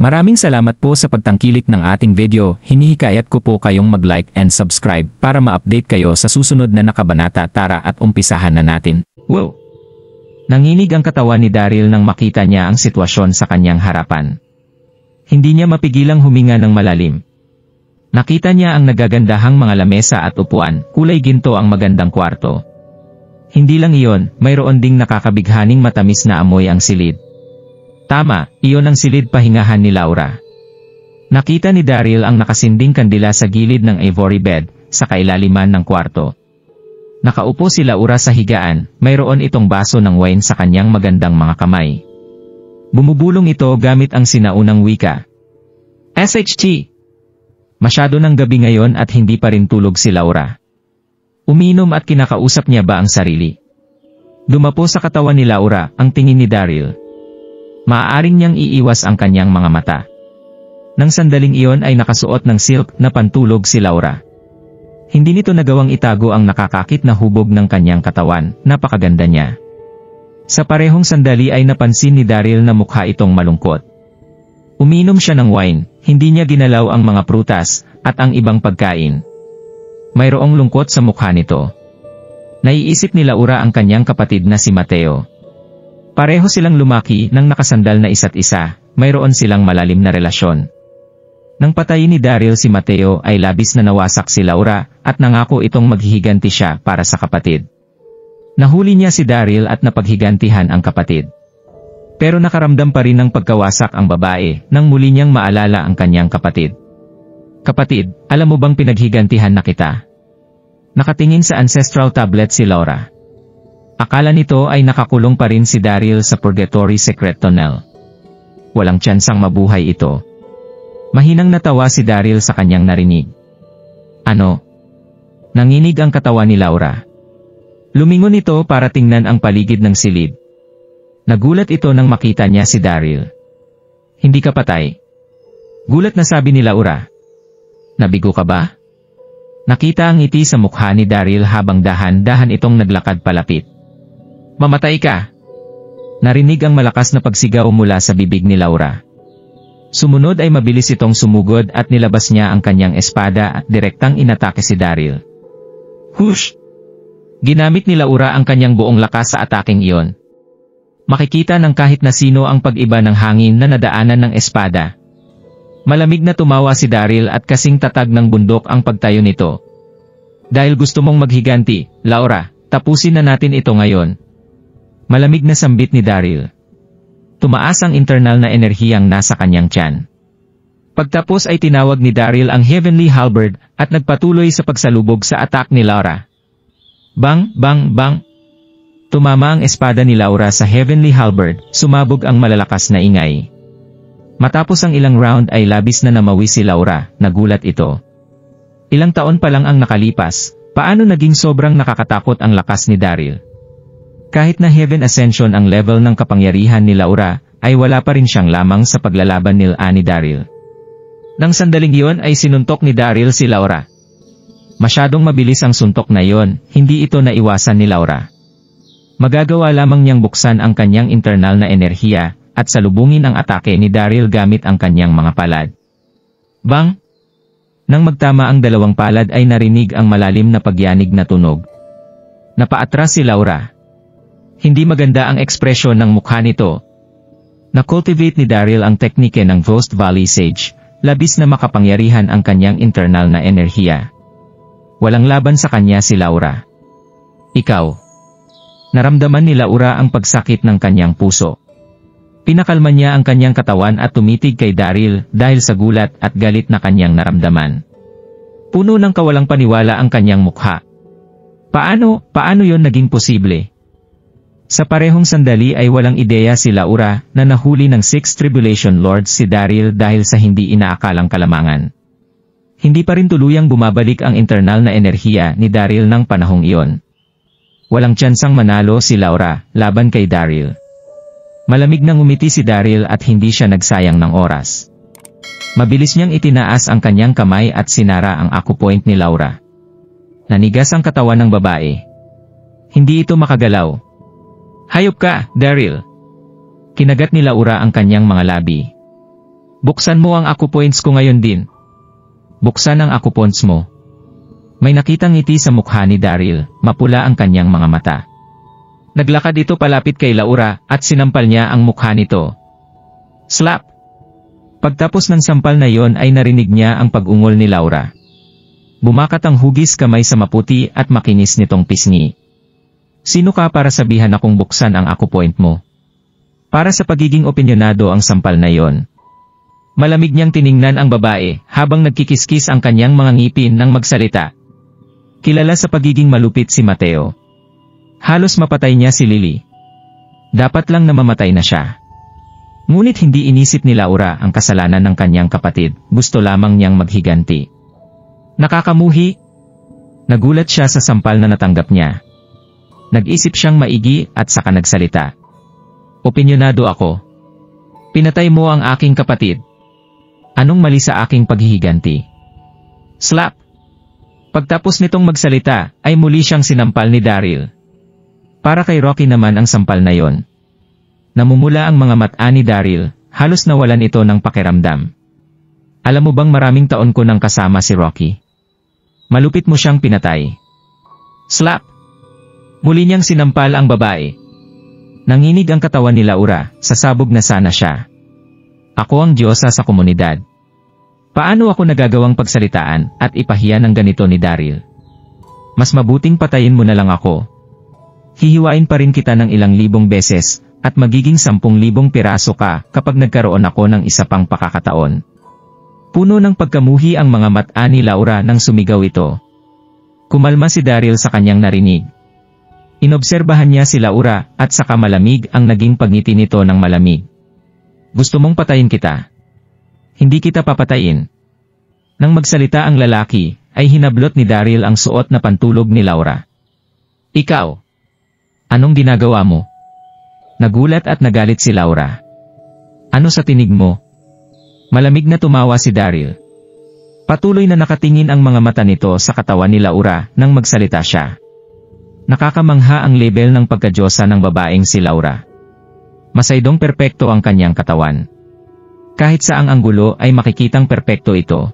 Maraming salamat po sa pagtangkilik ng ating video. Hinihikayat ko po kayong mag-like and subscribe para ma-update kayo sa susunod na nakabanata. Tara at umpisahan na natin. Wow! Nanginig ang katawan ni Daryl nang makita niya ang sitwasyon sa kanyang harapan. Hindi niya mapigilang huminga ng malalim. Nakita niya ang nagagandahang mga lamesa at upuan, kulay ginto ang magandang kwarto. Hindi lang iyon, mayroon ding nakakabighaning matamis na amoy ang silid. Tama, iyon ang silid pahingahan ni Laura. Nakita ni Daryl ang nakasinding kandila sa gilid ng ivory bed, sa kailaliman ng kwarto. Nakaupo si Laura sa higaan, mayroon itong baso ng wine sa kanyang magandang mga kamay. Bumubulong ito gamit ang sinaunang wika. SHT! Masyado ng gabi ngayon at hindi pa rin tulog si Laura. Umiinom at kinakausap niya ba ang sarili? Dumapo sa katawan ni Laura ang tingin ni Daryl. Maaaring niyang iiwas ang kanyang mga mata. Nang sandaling iyon ay nakasuot ng silk na pantulog si Laura. Hindi nito nagawang itago ang nakakakit na hubog ng kanyang katawan, napakaganda niya. Sa parehong sandali ay napansin ni Daryl na mukha itong malungkot. Umiinom siya ng wine, hindi niya ginalaw ang mga prutas, at ang ibang pagkain. Mayroong lungkot sa mukha nito. Naiisip ni Laura ang kanyang kapatid na si Mateo. Pareho silang lumaki nang nakasandal na isa't isa, mayroon silang malalim na relasyon. Nang patayin ni Daryl si Mateo ay labis na nawasak si Laura at nangako itong maghihiganti siya para sa kapatid. Nahuli niya si Daryl at napaghigantihan ang kapatid. Pero nakaramdam pa rin ng pagkawasak ang babae nang muli niyang maalala ang kanyang kapatid. Kapatid, alam mo bang pinaghigantihan na kita? Nakatingin sa ancestral tablet si Laura. Akala nito ay nakakulong pa rin si Daryl sa Purgatory Secret Tunnel. Walang tsansang mabuhay ito. Mahinang natawa si Daryl sa kanyang narinig. Ano? Nanginig ang katawan ni Laura. Lumingon ito para tingnan ang paligid ng silid. Nagulat ito nang makita niya si Daryl. Hindi ka patay? Gulat na sabi ni Laura. Nabigo ka ba? Nakita ang ngiti sa mukha ni Daryl habang dahan-dahan itong naglakad palapit. Mamatay ka! Narinig ang malakas na pagsigaw mula sa bibig ni Laura. Sumunod ay mabilis itong sumugod at nilabas niya ang kanyang espada at direktang inatake si Daryl. Hush! Ginamit ni Laura ang kanyang buong lakas sa ataking iyon. Makikita ng kahit na sino ang pag-iba ng hangin na nadaanan ng espada. Malamig na tumawa si Daryl at kasing tatag ng bundok ang pagtayo nito. Dahil gusto mong maghiganti, Laura, tapusin na natin ito ngayon. Malamig na sambit ni Daryl. Tumaas ang internal na enerhiyang nasa kanyang tiyan. Pagtapos ay tinawag ni Daryl ang Heavenly Halberd at nagpatuloy sa pagsalubog sa attack ni Laura. Bang, bang, bang! Tumama ang espada ni Laura sa Heavenly Halberd, sumabog ang malalakas na ingay. Matapos ang ilang round ay labis na namawi si Laura, nagulat ito. Ilang taon pa lang ang nakalipas, paano naging sobrang nakakatakot ang lakas ni Daryl? Kahit na Heaven Ascension ang level ng kapangyarihan ni Laura, ay wala pa rin siyang lamang sa paglalaban ni Daryl. Nang sandaling iyon ay sinuntok ni Daryl si Laura. Masyadong mabilis ang suntok na iyon, hindi ito naiwasan ni Laura. Magagawa lamang niyang buksan ang kanyang internal na enerhiya, at salubungin ang atake ni Daryl gamit ang kanyang mga palad. Bang! Nang magtama ang dalawang palad ay narinig ang malalim na pagyanig na tunog. Napaatras si Laura. Hindi maganda ang ekspresyon ng mukha nito. Na-cultivate ni Daryl ang teknike ng Ghost Valley Sage, labis na makapangyarihan ang kanyang internal na enerhiya. Walang laban sa kanya si Laura. Ikaw. Naramdaman ni Laura ang pagsakit ng kanyang puso. Pinakalma niya ang kanyang katawan at tumitig kay Daryl dahil sa gulat at galit na kanyang naramdaman. Puno ng kawalang paniwala ang kanyang mukha. Paano yon naging posible? Sa parehong sandali ay walang ideya si Laura na nahuli ng 6 Tribulation Lords si Daryl dahil sa hindi inaakalang kalamangan. Hindi pa rin tuluyang bumabalik ang internal na enerhiya ni Daryl ng panahong iyon. Walang tsansang manalo si Laura laban kay Daryl. Malamig nang umiti si Daryl at hindi siya nagsayang ng oras. Mabilis niyang itinaas ang kanyang kamay at sinara ang acupoint ni Laura. Nanigas ang katawan ng babae. Hindi ito makagalaw. Hayop ka, Daryl! Kinagat ni Laura ang kanyang mga labi. Buksan mo ang acupoints ko ngayon din. Buksan ang acupoints mo. May nakitang ngiti sa mukha ni Daryl, mapula ang kanyang mga mata. Naglakad ito palapit kay Laura at sinampal niya ang mukha nito. Slap! Pagtapos ng sampal na yon ay narinig niya ang pag-ungol ni Laura. Bumakat ang hugis kamay sa maputi at makinis nitong pisngi. Sino ka para sabihan akong buksan ang acupoint mo? Para sa pagiging opinionado ang sampal na yon. Malamig niyang tiningnan ang babae habang nagkikiskis ang kanyang mga ngipin nang magsalita. Kilala sa pagiging malupit si Mateo. Halos mapatay niya si Lily. Dapat lang na mamatay na siya. Ngunit hindi inisip ni Laura ang kasalanan ng kanyang kapatid, gusto lamang niyang maghiganti. Nakakamuhi. Nagulat siya sa sampal na natanggap niya. Nag-isip siyang maigi at saka nagsalita. Opinionado ako. Pinatay mo ang aking kapatid. Anong mali sa aking paghihiganti? Slap! Pagtapos nitong magsalita, ay muli siyang sinampal ni Daryl. Para kay Rocky naman ang sampal na yon. Namumula ang mga mata ni Daryl, halos nawalan ito ng pakiramdam. Alam mo bang maraming taon ko nang kasama si Rocky? Malupit mo siyang pinatay. Slap! Muli niyang sinampal ang babae. Nanginig ang katawan ni Laura, sasabog na sana siya. Ako ang diyosa sa komunidad. Paano ako nagagawang pagsalitaan at ipahiya ng ganito ni Daryl? Mas mabuting patayin mo na lang ako. Hihiwain pa rin kita ng ilang libong beses at magiging 10,000 piraso ka kapag nagkaroon ako ng isa pang pakakataon. Puno ng pagkamuhi ang mga mata ni Laura nang sumigaw ito. Kumalma si Daryl sa kanyang narinig. Inobserbahan niya si Laura at saka malamig ang naging pagngiti nito ng malamig. Gusto mong patayin kita? Hindi kita papatayin. Nang magsalita ang lalaki, ay hinablot ni Daryl ang suot na pantulog ni Laura. Ikaw! Anong ginagawa mo? Nagulat at nagalit si Laura. Ano sa tinig mo? Malamig na tumawa si Daryl. Patuloy na nakatingin ang mga mata nito sa katawan ni Laura nang magsalita siya. Nakakamangha ang level ng pagkadyosa ng babaeng si Laura. Masaydong perpekto ang kanyang katawan. Kahit saang anggulo ay makikitang perpekto ito.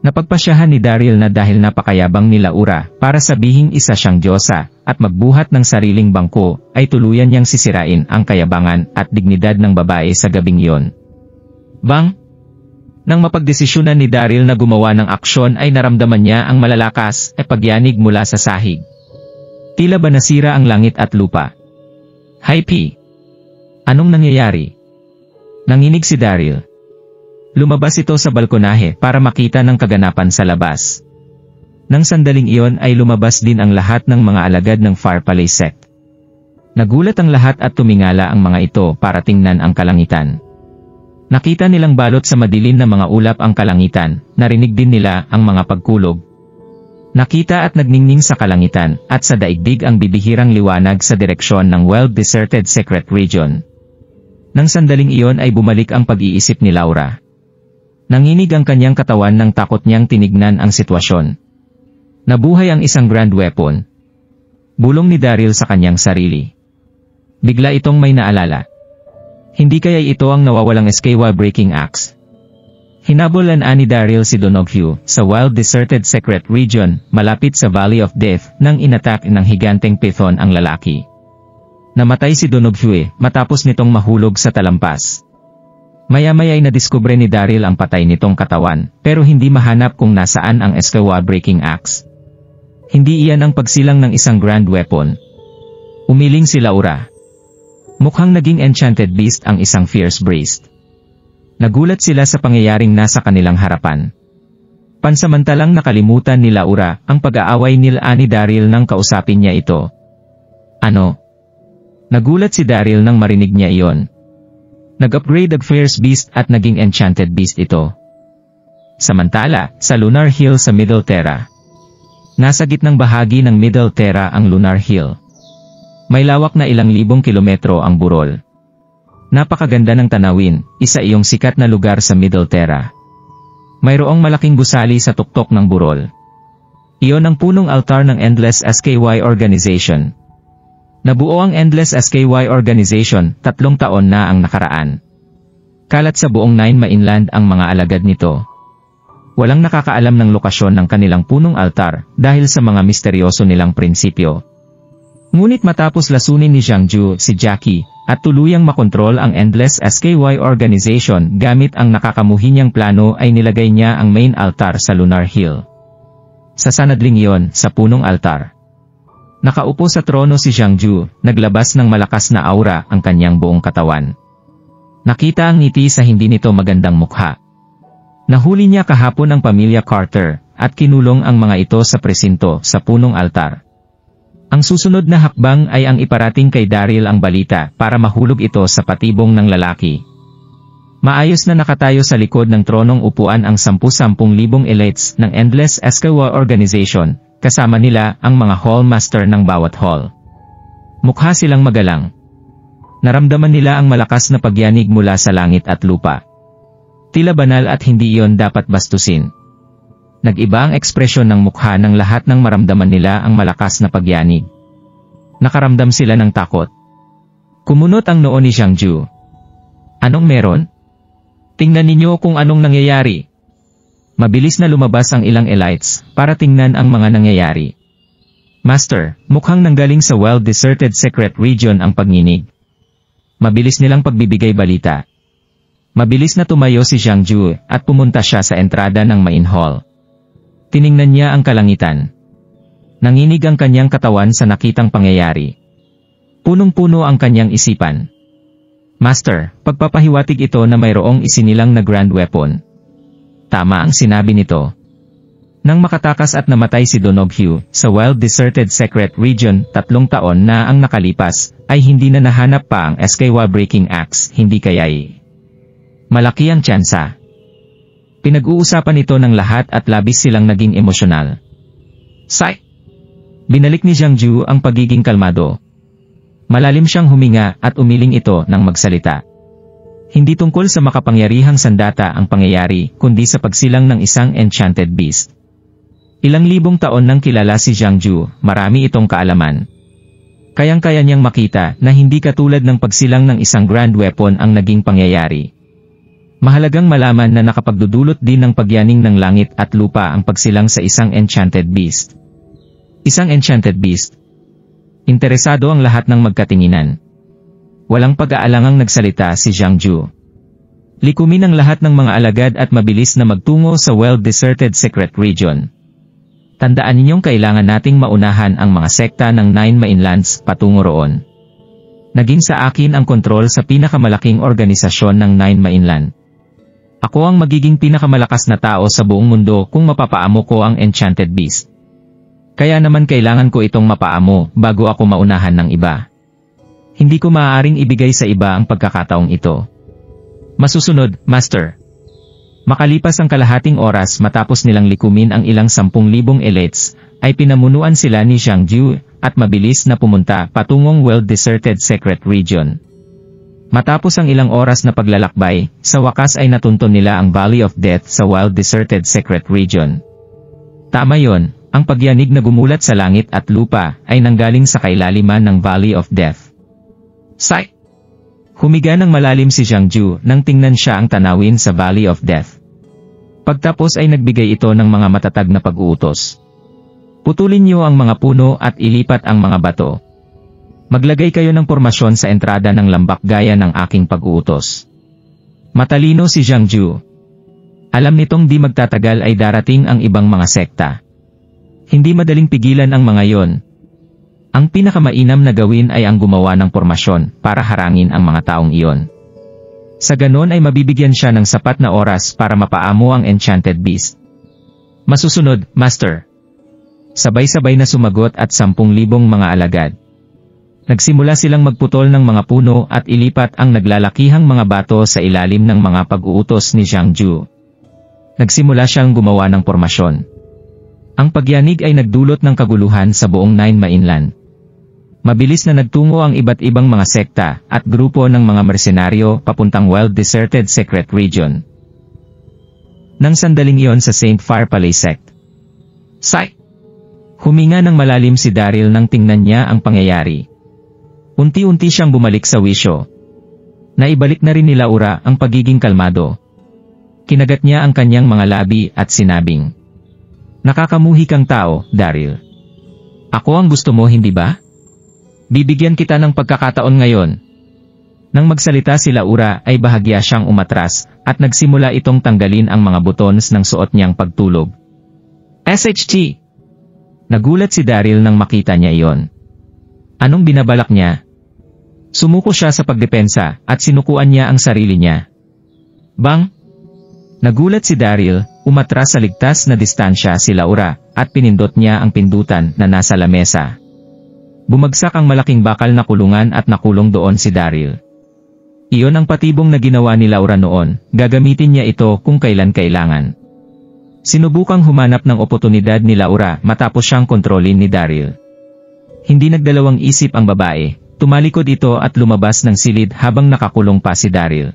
Napagpasyahan ni Daryl na dahil napakayabang ni Laura para sabihing isa siyang diyosa at magbuhat ng sariling bangko ay tuluyan niyang sisirain ang kayabangan at dignidad ng babae sa gabing iyon. Bang! Nang mapagdesisyonan ni Daryl na gumawa ng aksyon ay naramdaman niya ang malalakas ay pagyanig mula sa sahig. Tila ba nasira ang langit at lupa? Hi P! Anong nangyayari? Nanginig si Daryl. Lumabas ito sa balkonahe para makita ng kaganapan sa labas. Nang sandaling iyon ay lumabas din ang lahat ng mga alagad ng Far Palace sect. Nagulat ang lahat at tumingala ang mga ito para tingnan ang kalangitan. Nakita nilang balot sa madilim na mga ulap ang kalangitan, narinig din nila ang mga pagkulog. Nakita at nagningning sa kalangitan at sa daigdig ang bibihirang liwanag sa direksyon ng well-deserted secret region. Nang sandaling iyon ay bumalik ang pag-iisip ni Laura. Nanginig ang kanyang katawan nang takot niyang tinignan ang sitwasyon. Nabuhay ang isang grand weapon. Bulong ni Daryl sa kanyang sarili. Bigla itong may naalala. Hindi kaya ito ang nawawalang SKY breaking axe? Hinabolan ni Daryl si Donoghu sa wild deserted secret region malapit sa Valley of Death nang inatak ng higanteng python ang lalaki. Namatay si Donoghu matapos nitong mahulog sa talampas. Maya-maya ay nadiskubre ni Daryl ang patay nitong katawan, pero hindi mahanap kung nasaan ang SKY breaking axe. Hindi iyan ang pagsilang ng isang grand weapon. Umiling si Laura. Mukhang naging enchanted beast ang isang fierce beast. Nagulat sila sa pangyayaring nasa kanilang harapan. Pansamantalang nakalimutan ni Laura ang pag-aaway nila ni Daryl nang kausapin niya ito. Ano? Nagulat si Daryl nang marinig niya iyon. Nag-upgrade ang fierce beast at naging enchanted beast ito. Samantala, sa Lunar Hill sa Middle Terra. Nasa gitnang bahagi ng Middle Terra ang Lunar Hill. May lawak na ilang libong kilometro ang burol. Napakaganda ng tanawin, isa iyong sikat na lugar sa Middle Terra. Mayroong malaking gusali sa tuktok ng burol. Iyon ang punong altar ng Endless SKY Organization. Nabuo ang Endless SKY Organization, 3 taon na ang nakaraan. Kalat sa buong Nine Mainland ang mga alagad nito. Walang nakakaalam ng lokasyon ng kanilang punong altar dahil sa mga misteryoso nilang prinsipyo. Ngunit matapos lasunin ni Jiangju si Jackie at tuluyang makontrol ang Endless SKY organization gamit ang nakakamuhi niyang plano ay nilagay niya ang main altar sa Lunar Hill. Sa sanadling iyon, sa punong altar. Nakaupo sa trono si Jiangju, naglabas ng malakas na aura ang kanyang buong katawan. Nakita ang ngiti sa hindi nito magandang mukha. Nahuli niya kahapon ang pamilya Carter, at kinulong ang mga ito sa presinto sa punong altar. Ang susunod na hakbang ay ang iparating kay Daryl ang balita para mahulog ito sa patibong ng lalaki. Maayos na nakatayo sa likod ng tronong upuan ang 10,000 elites ng Endless SKY organization, kasama nila ang mga hall master ng bawat hall. Mukha silang magalang. Naramdaman nila ang malakas na pagyanig mula sa langit at lupa. Tila banal at hindi iyon dapat bastusin. Nag-iba ang ekspresyon ng mukha ng lahat ng maramdaman nila ang malakas na pagyanig. Nakaramdam sila ng takot. Kumunot ang noo ni Jiangju. Anong meron? Tingnan ninyo kung anong nangyayari. Mabilis na lumabas ang ilang elites para tingnan ang mga nangyayari. Master, mukhang nanggaling sa well-deserted secret region ang pagninig. Mabilis nilang pagbibigay balita. Mabilis na tumayo si Jiangju at pumunta siya sa entrada ng main hall. Tiningnan niya ang kalangitan. Nanginig ang kanyang katawan sa nakitang pangyayari. Punong-puno ang kanyang isipan. Master, pagpapahiwatig ito na mayroong isinilang na grand weapon. Tama ang sinabi nito. Nang makatakas at namatay si Donoghu sa well-deserted secret region 3 taon na ang nakalipas, ay hindi na nahanap pa ang SKY Breaking Axe, hindi kaya'y malaki ang tsansa. Pinag-uusapan ito ng lahat at labis silang naging emosyonal. Sai! Binalik ni Jiangju ang pagiging kalmado. Malalim siyang huminga at umiling ito nang magsalita. Hindi tungkol sa makapangyarihang sandata ang pangyayari, kundi sa pagsilang ng isang enchanted beast. Ilang libong taon nang kilala si Jiangju, marami itong kaalaman. Kayang-kaya niyang makita na hindi katulad ng pagsilang ng isang grand weapon ang naging pangyayari. Mahalagang malaman na nakapagdudulot din ng pagyaning ng langit at lupa ang pagsilang sa isang enchanted beast. Isang enchanted beast. Interesado ang lahat ng magkatinginan. Walang pag-aalangang nagsalita si Jiangju. Likumin ang lahat ng mga alagad at mabilis na magtungo sa well-deserted secret region. Tandaan ninyong kailangan nating maunahan ang mga sekta ng Nine Mainlands patungo roon. Naging sa akin ang kontrol sa pinakamalaking organisasyon ng Nine Mainland. Ako ang magiging pinakamalakas na tao sa buong mundo kung mapapaamo ko ang Enchanted Beast. Kaya naman kailangan ko itong mapaamo bago ako maunahan ng iba. Hindi ko maaaring ibigay sa iba ang pagkakataong ito. Masusunod, Master. Makalipas ang kalahating oras matapos nilang likumin ang ilang 10,000 elites, ay pinamunuan sila ni Jiangju at mabilis na pumunta patungong well-deserted secret region. Matapos ang ilang oras na paglalakbay, sa wakas ay natunton nila ang Valley of Death sa wild-deserted secret region. Tama yon, ang pagyanig na gumulat sa langit at lupa ay nanggaling sa kailaliman ng Valley of Death. Sai! Humiga ng malalim si Jiangju nang tingnan siya ang tanawin sa Valley of Death. Pagtapos ay nagbigay ito ng mga matatag na pag-uutos. Putulin niyo ang mga puno at ilipat ang mga bato. Maglagay kayo ng pormasyon sa entrada ng lambak gaya ng aking pag-uutos. Matalino si Jiangju. Alam nitong di magtatagal ay darating ang ibang mga sekta. Hindi madaling pigilan ang mga yon. Ang pinakamainam na gawin ay ang gumawa ng pormasyon para harangin ang mga taong iyon. Sa ganon ay mabibigyan siya ng sapat na oras para mapaamo ang Enchanted Beast. Masusunod, Master. Sabay-sabay na sumagot at 10,000 mga alagad. Nagsimula silang magputol ng mga puno at ilipat ang naglalakihang mga bato sa ilalim ng mga pag-uutos ni Jiangju. Nagsimula siyang gumawa ng pormasyon. Ang pagyanig ay nagdulot ng kaguluhan sa buong Nine Mainland. Mabilis na nagtungo ang iba't ibang mga sekta at grupo ng mga mersenaryo papuntang well-deserted secret region. Nang sandaling iyon sa St. Firepalace sect. Sai! Huminga ng malalim si Daryl nang tingnan niya ang pangyayari. Unti-unti siyang bumalik sa wisyo. Naibalik na rin ni Laura ang pagiging kalmado. Kinagat niya ang kanyang mga labi at sinabing, "Nakakamuhi kang tao, Daryl. Ako ang gusto mo, hindi ba? Bibigyan kita ng pagkakataon ngayon." Nang magsalita si Laura ay bahagya siyang umatras at nagsimula itong tanggalin ang mga buttons ng suot niyang pagtulog. SHT! Nagulat si Daryl nang makita niya iyon. Anong binabalak niya? Sumuko siya sa pagdepensa at sinukuan niya ang sarili niya. Bang! Nagulat si Daryl, umatras sa ligtas na distansya si Laura at pinindot niya ang pindutan na nasa lamesa. Bumagsak ang malaking bakal na kulungan at nakulong doon si Daryl. Iyon ang patibong na ginawa ni Laura noon, gagamitin niya ito kung kailan kailangan. Sinubukang humanap ng oportunidad ni Laura matapos siyang kontrolin ni Daryl. Hindi nagdalawang isip ang babae, tumalikod ito at lumabas ng silid habang nakakulong pa si Daryl.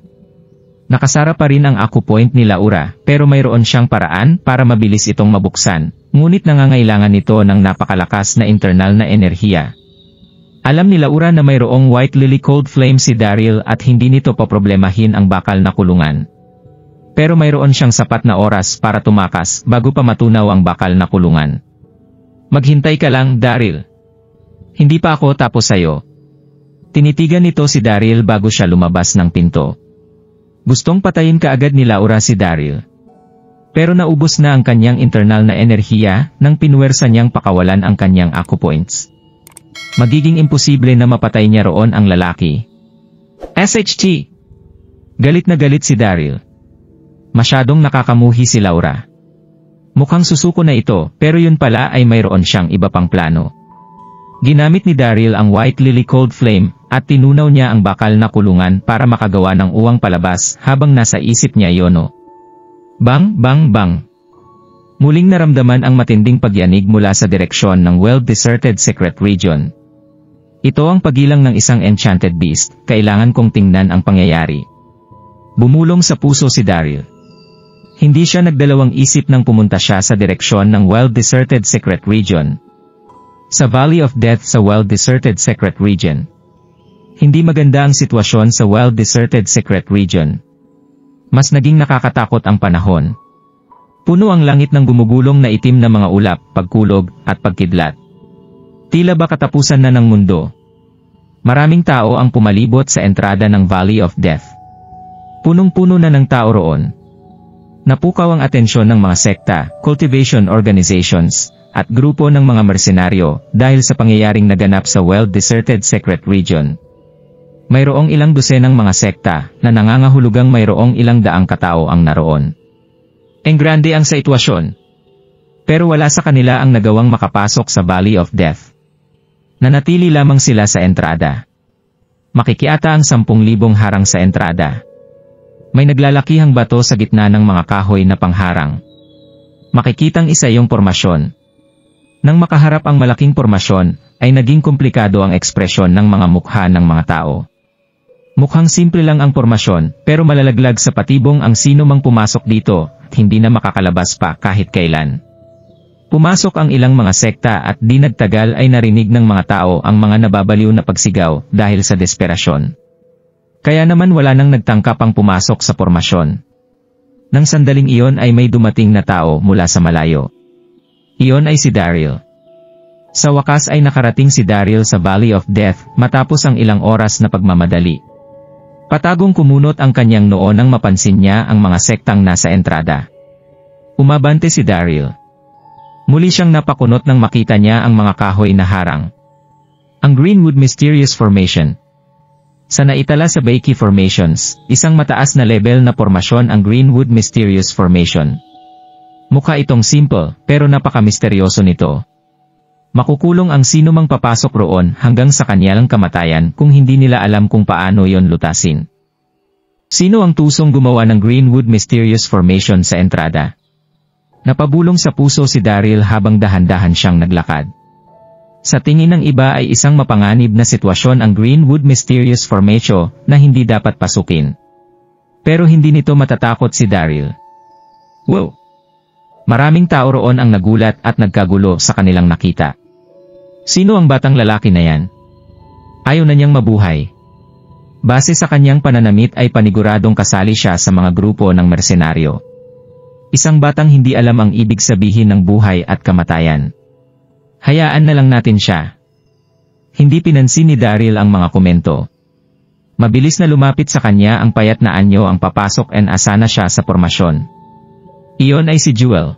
Nakasara pa rin ang acupoint ni Laura, pero mayroon siyang paraan para mabilis itong mabuksan, ngunit nangangailangan ito ng napakalakas na internal na enerhiya. Alam ni Laura na mayroong White Lily Cold Flame si Daryl at hindi nito paproblemahin ang bakal na kulungan. Pero mayroon siyang sapat na oras para tumakas bago pa matunaw ang bakal na kulungan. Maghintay ka lang, Daryl. Hindi pa ako tapos sayo. Tinitigan nito si Daryl bago siya lumabas ng pinto. Gustong patayin kaagad ni Laura si Daryl. Pero naubos na ang kanyang internal na enerhiya nang pinuwersa niyang pakawalan ang kanyang acupoints. Magiging imposible na mapatay niya roon ang lalaki. SHT! Galit na galit si Daryl. Masyadong nakakamuhi si Laura. Mukhang susuko na ito, pero yun pala ay mayroon siyang iba pang plano. Ginamit ni Daryl ang White Lily Cold Flame at tinunaw niya ang bakal na kulungan para makagawa ng uwang palabas habang nasa isip niya yono. Bang, bang, bang! Muling naramdaman ang matinding pagyanig mula sa direksyon ng well-deserted secret region. Ito ang pagilang ng isang enchanted beast, kailangan kong tingnan ang pangyayari. Bumulong sa puso si Daryl. Hindi siya nagdalawang isip nang pumunta siya sa direksyon ng well-deserted secret region. Sa Valley of Death sa well-deserted secret region. Hindi maganda ang sitwasyon sa well-deserted secret region. Mas naging nakakatakot ang panahon. Puno ang langit ng gumugulong na itim na mga ulap, pagkulog, at pagkidlat. Tila ba katapusan na ng mundo? Maraming tao ang pumalibot sa entrada ng Valley of Death. Punong-puno na ng tao roon. Napukaw ang atensyon ng mga sekta, cultivation organizations, at grupo ng mga mersenaryo dahil sa pangyayaring naganap sa well-deserted secret region. Mayroong ilang dosenang mga sekta na nangangahulugang mayroong ilang daang katao ang naroon. Enggrande ang sitwasyon. Pero wala sa kanila ang nagawang makapasok sa Valley of Death. Nanatili lamang sila sa entrada. Makikiata ang 10,000 harang sa entrada. May naglalakihang bato sa gitna ng mga kahoy na pangharang. Makikitang isa yung pormasyon. Nang makaharap ang malaking pormasyon, ay naging komplikado ang ekspresyon ng mga mukha ng mga tao. Mukhang simple lang ang pormasyon, pero malalaglag sa patibong ang sino mang pumasok dito, at hindi na makakalabas pa kahit kailan. Pumasok ang ilang mga sekta at di nagtagal ay narinig ng mga tao ang mga nababaliw na pagsigaw dahil sa desperasyon. Kaya naman wala nang nagtangkap ang pumasok sa pormasyon. Nang sandaling iyon ay may dumating na tao mula sa malayo. Iyon ay si Daryl. Sa wakas ay nakarating si Daryl sa Valley of Death matapos ang ilang oras na pagmamadali. Patagong kumunot ang kanyang noo nang mapansin niya ang mga sektang nasa entrada. Umabante si Daryl. Muli siyang napakunot nang makita niya ang mga kahoy na harang. Ang Greenwood Mysterious Formation. Sa naitala sa Bakey Formations, isang mataas na level na pormasyon ang Greenwood Mysterious Formation. Mukha itong simple, pero napaka-misteryoso nito. Makukulong ang sino mang papasok roon hanggang sa kanilang kamatayan kung hindi nila alam kung paano yon lutasin. Sino ang tusong gumawa ng Greenwood Mysterious Formation sa entrada? Napabulong sa puso si Daryl habang dahan-dahan siyang naglakad. Sa tingin ng iba ay isang mapanganib na sitwasyon ang Greenwood Mysterious Formation na hindi dapat pasukin. Pero hindi nito matatakot si Daryl. Wow! Maraming tao roon ang nagulat at nagkagulo sa kanilang nakita. Sino ang batang lalaki na yan? Ayaw na niyang mabuhay. Base sa kanyang pananamit ay paniguradong kasali siya sa mga grupo ng mersenaryo. Isang batang hindi alam ang ibig sabihin ng buhay at kamatayan. Hayaan na lang natin siya. Hindi pinansin ni Daryl ang mga komento. Mabilis na lumapit sa kanya ang payat na anyo ang papasok and asa na siya sa pormasyon. Iyon ay si Jewel.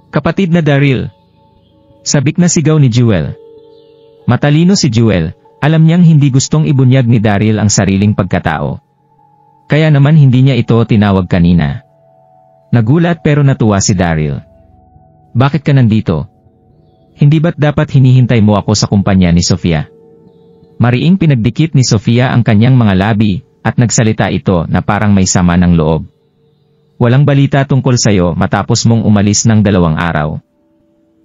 Kapatid na Daryl. Sabik na sigaw ni Jewel. Matalino si Jewel, alam niyang hindi gustong ibunyag ni Daryl ang sariling pagkatao. Kaya naman hindi niya ito tinawag kanina. Nagulat pero natuwa si Daryl. Bakit ka nandito? Hindi ba't dapat hinihintay mo ako sa kumpanya ni Sofia? Mariing pinagdikit ni Sofia ang kanyang mga labi, at nagsalita ito na parang may sama ng loob. Walang balita tungkol sayo matapos mong umalis ng 2 araw.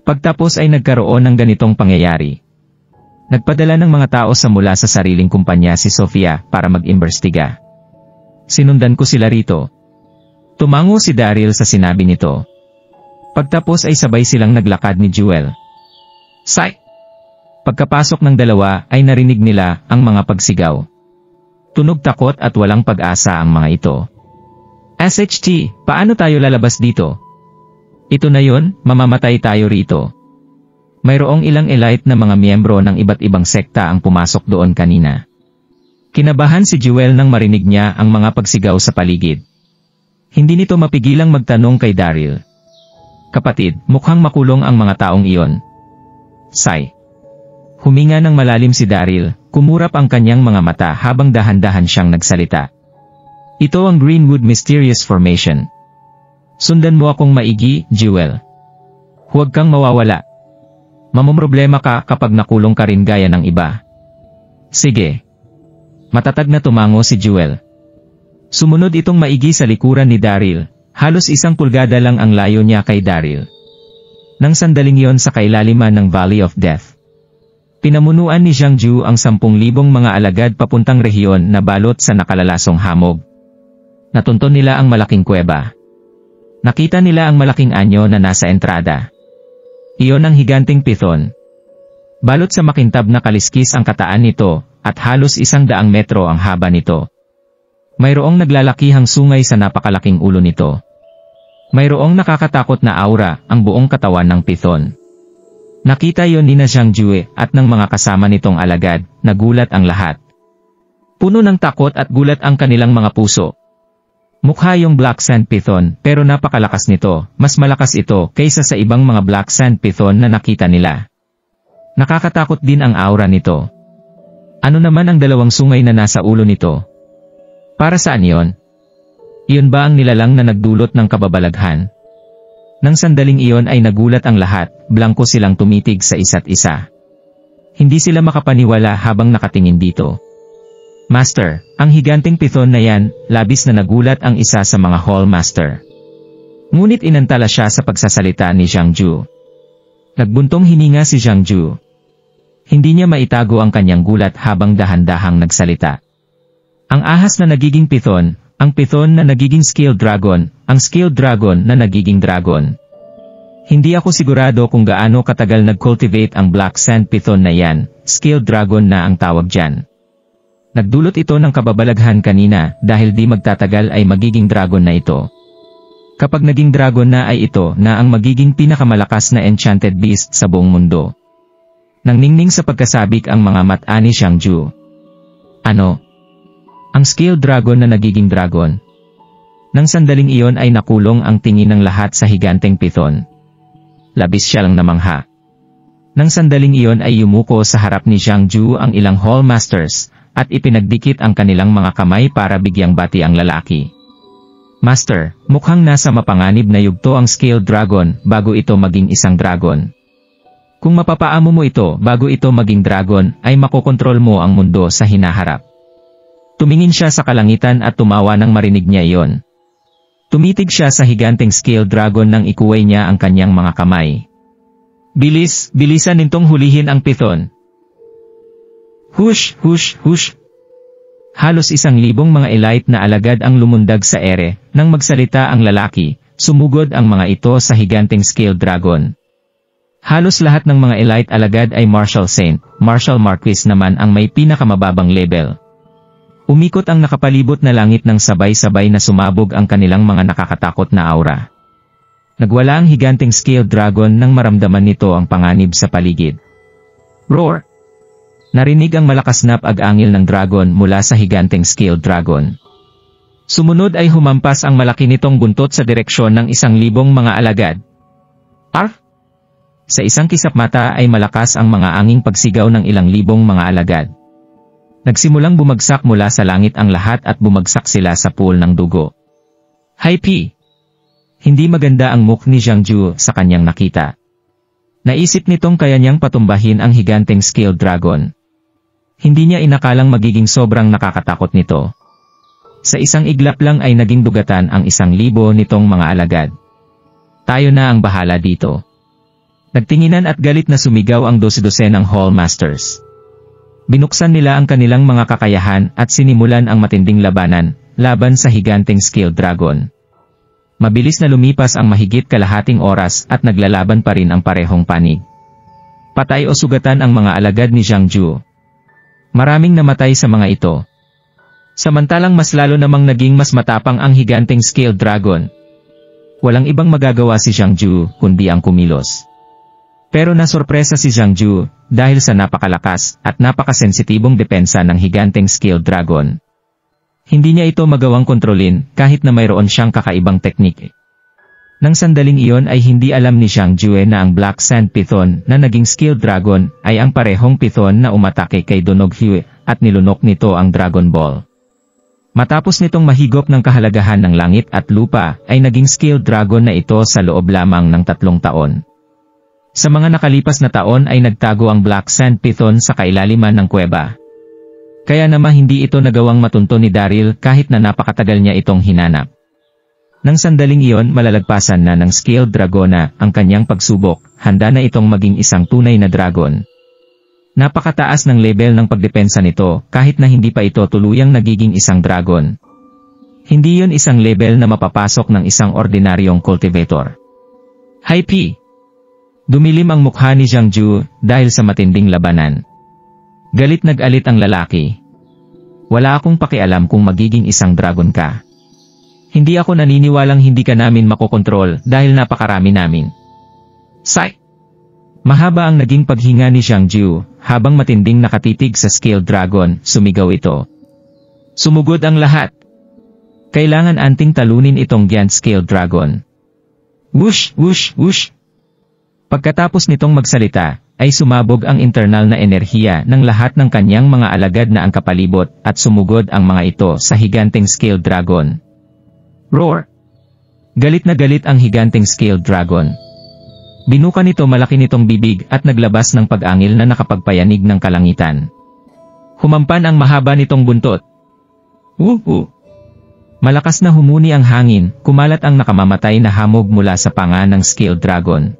Pagtapos ay nagkaroon ng ganitong pangyayari. Nagpadala ng mga tao sa mula sa sariling kumpanya si Sofia para mag-imbestiga. Sinundan ko sila rito. Tumango si Daryl sa sinabi nito. Pagtapos ay sabay silang naglakad ni Jewel. Psych! Pagkapasok ng dalawa ay narinig nila ang mga pagsigaw. Tunog takot at walang pag-asa ang mga ito. SHT, paano tayo lalabas dito? Ito na yon, mamamatay tayo rito. Mayroong ilang elite na mga miyembro ng iba't ibang sekta ang pumasok doon kanina. Kinabahan si Jewel nang marinig niya ang mga pagsigaw sa paligid. Hindi nito mapigilang magtanong kay Daryl. Kapatid, mukhang makulong ang mga taong iyon. Sigh. Huminga ng malalim si Daryl, kumurap ang kanyang mga mata habang dahan-dahan siyang nagsalita. Ito ang Greenwood Mysterious Formation. Sundan mo akong maigi, Jewel. Huwag kang mawawala. Mamumroblema ka kapag nakulong ka rin gaya ng iba. Sige. Matatag na tumango si Jewel. Sumunod itong maigi sa likuran ni Daryl, halos 1 pulgada lang ang layo niya kay Daryl. Nang sandaling iyon sa kailaliman ng Valley of Death. Pinamunuan ni Zhang Ju ang 10,000 mga alagad papuntang rehiyon na balot sa nakalalasong hamog. Natunton nila ang malaking kuweba. Nakita nila ang malaking anyo na nasa entrada. Iyon ang higanting python. Balot sa makintab na kaliskis ang kataan nito, at halos 100 metro ang haba nito. Mayroong naglalakihang sungay sa napakalaking ulo nito. Mayroong nakakatakot na aura ang buong katawan ng python. Nakita yon ni Zhang Jue at ng mga kasama nitong alagad, nagulat ang lahat. Puno ng takot at gulat ang kanilang mga puso. Mukha yung Black Sand Python pero napakalakas nito, mas malakas ito kaysa sa ibang mga Black Sand Python na nakita nila. Nakakatakot din ang aura nito. Ano naman ang 2 sungay na nasa ulo nito? Para saan yon? Iyon ba ang nilalang na nagdulot ng kababalaghan? Nang sandaling iyon ay nagulat ang lahat, blangko silang tumitig sa isa't isa. Hindi sila makapaniwala habang nakatingin dito. Master, ang higanting python na yan, labis na nagulat ang isa sa mga Hall Master. Ngunit inantala siya sa pagsasalita ni Zhang Ju. Nagbuntong hininga si Zhang Ju. Hindi niya maitago ang kanyang gulat habang dahan-dahang nagsalita. Ang ahas na nagiging python, ang python na nagiging scale dragon, ang scale dragon na nagiging dragon. Hindi ako sigurado kung gaano katagal nag-cultivate ang Black Sand Python na yan, scale dragon na ang tawag dyan. Nagdulot ito ng kababalaghan kanina dahil di magtatagal ay magiging dragon na ito. Kapag naging dragon na ay ito na ang magiging pinakamalakas na enchanted beast sa buong mundo. Nangningning sa pagkasabik ang mga mata ni Zhang Ju. Ano? Ang scale dragon na nagiging dragon. Nang sandaling iyon ay nakulong ang tingin ng lahat sa higanteng python. Labis siya lang namangha. Nang sandaling iyon ay yumuko sa harap ni Zhang Ju ang ilang Hall Masters, at ipinagdikit ang kanilang mga kamay para bigyang bati ang lalaki. Master, mukhang nasa mapanganib na yugto ang scale dragon bago ito maging isang dragon. Kung mapapaamo mo ito bago ito maging dragon ay makokontrol mo ang mundo sa hinaharap. Tumingin siya sa kalangitan at tumawa nang marinig niya iyon. Tumitig siya sa higanteng scale dragon nang ikuway niya ang kanyang mga kamay. Bilisan nitong hulihin ang python. Hush, hush, hush. Halos 1,000 mga elite na alagad ang lumundag sa ere, nang magsalita ang lalaki, sumugod ang mga ito sa higanteng scale dragon. Halos lahat ng mga elite alagad ay Martial Saint, Martial Marquis naman ang may pinakamababang level. Umikot ang nakapalibot na langit ng sabay-sabay na sumabog ang kanilang mga nakakatakot na aura. Nagwala ang higanteng scaled dragon nang maramdaman nito ang panganib sa paligid. Roar! Narinig ang malakas na pag-angil ng dragon mula sa higanteng scaled dragon. Sumunod ay humampas ang malaki nitong buntot sa direksyon ng 1,000 mga alagad. Arf! Sa isang kisap mata ay malakas ang mga anging pagsigaw ng 1,000 mga alagad. Nagsimulang bumagsak mula sa langit ang lahat at bumagsak sila sa pool ng dugo. Hi-P! Hindi maganda ang mukha ni Jiangju sa kanyang nakita. Naisip nitong kaya niyang patumbahin ang higanteng scaled dragon. Hindi niya inakalang magiging sobrang nakakatakot nito. Sa isang iglap lang ay naging dugatan ang 1,000 nitong mga alagad. Tayo na ang bahala dito. Nagtinginan at galit na sumigaw ang 12 ng Hall Masters. Binuksan nila ang kanilang mga kakayahan at sinimulan ang matinding labanan, laban sa higanteng scaled dragon. Mabilis na lumipas ang mahigit kalahating oras at naglalaban pa rin ang parehong panig. Patay o sugatan ang mga alagad ni Jiangju. Maraming namatay sa mga ito. Samantalang mas lalo namang naging mas matapang ang higanteng scaled dragon. Walang ibang magagawa si Jiangju kundi ang kumilos. Pero nasorpresa si Jiangju dahil sa napakalakas at napakasensitibong depensa ng higanteng scaled dragon. Hindi niya ito magawang kontrolin kahit na mayroon siyang kakaibang teknik. Nang sandaling iyon ay hindi alam ni Jiangju na ang Black Sand Python na naging scaled dragon ay ang parehong python na umatake kay Donoghyue at nilunok nito ang Dragon Ball. Matapos nitong mahigop ng kahalagahan ng langit at lupa ay naging scaled dragon na ito sa loob lamang ng 3 taon. Sa mga nakalipas na taon ay nagtago ang Black Sand Python sa kailaliman ng kuweba. Kaya naman hindi ito nagawang matunto ni Daryl kahit na napakatagal niya itong hinanap. Nang sandaling iyon malalagpasan na ng scaled dragona ang kanyang pagsubok, handa na itong maging isang tunay na dragon. Napakataas ng level ng pagdepensa nito kahit na hindi pa ito tuluyang nagiging isang dragon. Hindi yon isang level na mapapasok ng isang ordinaryong cultivator. Hi-P! Dumilim ang mukha ni Jiangju dahil sa matinding labanan. Galit nag-alit ang lalaki. Wala akong pakialam kung magiging isang dragon ka. Hindi ako naniniwalang hindi ka namin makokontrol dahil napakarami namin. Sai! Mahaba ang naging paghinga ni Jiangju habang matinding nakatitig sa scaled dragon, sumigaw ito. Sumugod ang lahat. Kailangan anting talunin itong giant scaled dragon. Whoosh! Whoosh! Whoosh! Pagkatapos nitong magsalita, ay sumabog ang internal na enerhiya ng lahat ng kanyang mga alagad na ang kapalibot at sumugod ang mga ito sa higanteng scaled dragon. Roar! Galit na galit ang higanteng scaled dragon. Binuka nito malaki nitong bibig at naglabas ng pag-angil na nakapagpayanig ng kalangitan. Humampan ang mahaba nitong buntot. Woo-hoo! Malakas na humuni ang hangin, kumalat ang nakamamatay na hamog mula sa panga ng scaled dragon.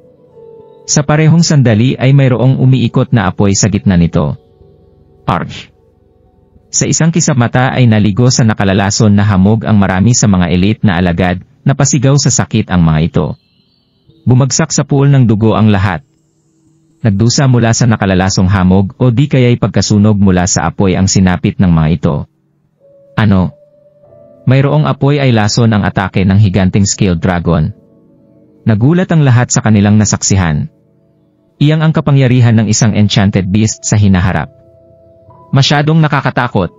Sa parehong sandali ay mayroong umiikot na apoy sa gitna nito. Argh! Sa isang kisap mata ay naligo sa nakalalason na hamog ang marami sa mga elite na alagad, napasigaw sa sakit ang mga ito. Bumagsak sa pool ng dugo ang lahat. Nagdusa mula sa nakalalasong hamog o di kaya'y pagkasunog mula sa apoy ang sinapit ng mga ito. Ano? Mayroong apoy ay lason ang atake ng higanteng scaled dragon. Nagulat ang lahat sa kanilang nasaksihan. Iyang ang kapangyarihan ng isang enchanted beast sa hinaharap. Masyadong nakakatakot.